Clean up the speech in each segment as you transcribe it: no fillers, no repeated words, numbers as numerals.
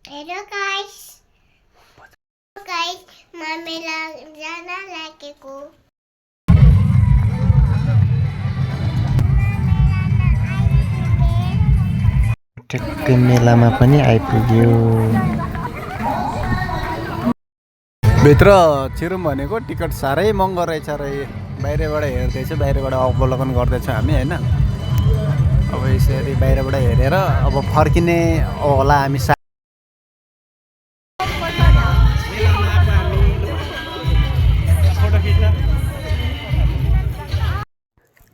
Hello guys guys मेला जाना लागेको ठ्याक्कै मेलामा पनि आइपुग्यो। भित्र छिरौँ भनेको टिकट साह्रै महँगो रहेछ र बाहिरबाट हेर्दैछु, बाहिरबाट अवलोकन गर्दैछौँ हामी होइन। अब यसरी बाहिरबाट हेरेर अब फर्किने होला हामी।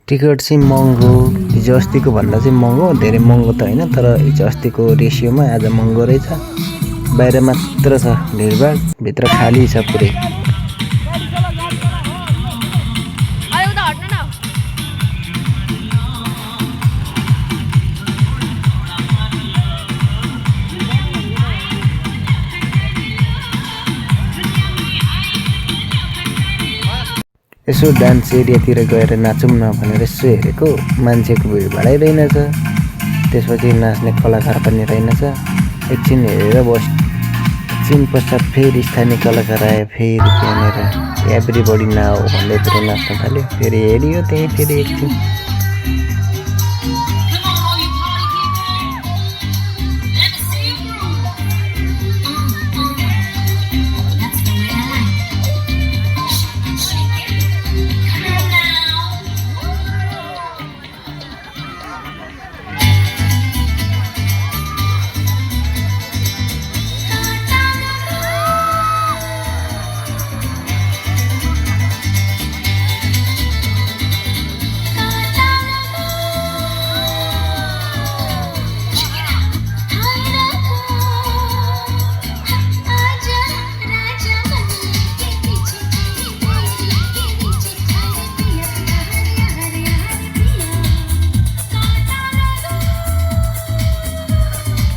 टिकट चाहिँ महँगो, हिजो अस्तिको भन्दा चाहिँ महँगो, धेरै महँगो त होइन, तर हिजो अस्तिको रेसियोमा आज महँगो रहेछ। बाहिर मात्र छ भिडभाड, भित्र खाली छ पुरै। यसो डान्स एरियातिर गएर नाचौँ न भनेर यसो हेरेको, मान्छेको भिडभाडै रहेनछ। त्यसपछि नाच्ने कलाकार पनि रहेनछ। एकछिन हेरेर एकछिन पश्चात फेरि स्थानीय कलाकार आयो, फेरि त्यहाँनिर एभ्रिबडी नाउ भन्दै फेरि नाच्न थाल्यो। फेरि हेरियो त्यहीँ फेरि एकछिन।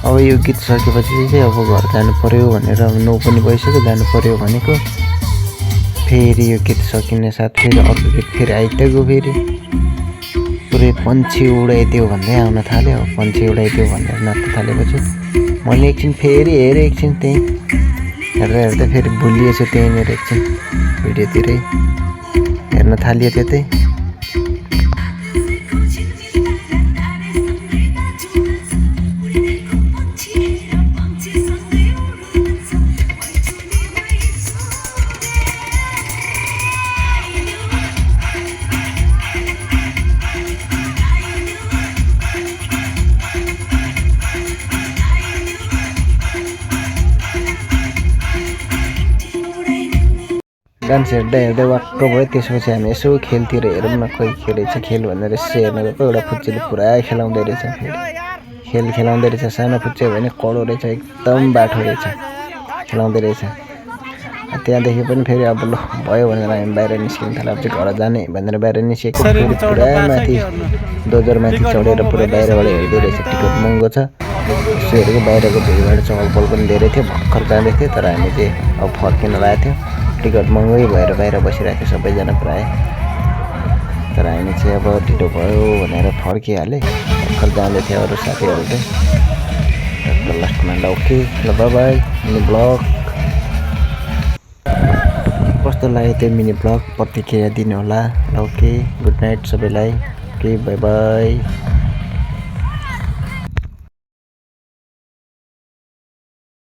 अब यो गीत सकेपछि चाहिँ अब घर जानु पर्यो भनेर 9 पनि भइसक्यो, जानु पर्यो भनेको। फेरि यो गीत सकिने साथ फेरि अर्को गीत फेरि आइत्यागो, फेरि पुरै पन्छी उडाइदियो भन्दै आउन थाल्यो। पन्छी उडाइदियो भनेर नाच्न थालेपछि मैले एकछिन फेरि हेरेँ, एकछिन त्यहीँ हेर्दा हेर्दा फेरि भुलिएछु त्यहीँनिर एकछिन भिडियोतिरै हेर्न थालियो त्यतै। डान्स हेर्दा हेर्दै वाक्क भयो। त्यसपछि हामी यसो खेलतिर हेरौँ न, कोही खेलेछ खेल भनेर यसो हेर्न गएको। एउटा फुच्चीले पुरा खेलाउँदै रहेछ, फेरि खेलाउँदै रहेछ। सानो फुच्चे भने कडो रहेछ, एकदम बाठो रहेछ, खेलाउँदै रहेछ। त्यहाँदेखि पनि फेरि अब ल भयो भनेर हामी बाहिर निस्किनु थाल्यो। अब चाहिँ घर जाने भनेर बाहिर निस्केको। फेरि पुरा माथि डोजरमाथि चढेर पुरा बाहिरबाट हेर्दै रहेछ। टिकट महँगो छ यसो हेरेको। बाहिरको भिडभाड चहलपहल पनि धेरै थियो, भर्खर जाँदै थियो। तर हामी चाहिँ अब फर्किन लागेको थियो, टिकट महँगै भएर बाहिर बसिरहेको थियो सबैजना प्राय। तर हामी चाहिँ अब ढिलो भयो भनेर फर्किहालेँ। भर्खर जाँदै थियो अरू साथीहरू चाहिँ। लास्टमा ल ओके ल बाई बाई। मिनी ब्लग कस्तो लाग्यो त्यो मिनी ब्लग प्रतिक्रिया दिनु होला। ओके गुड नाइट सबैलाई। Okay by by.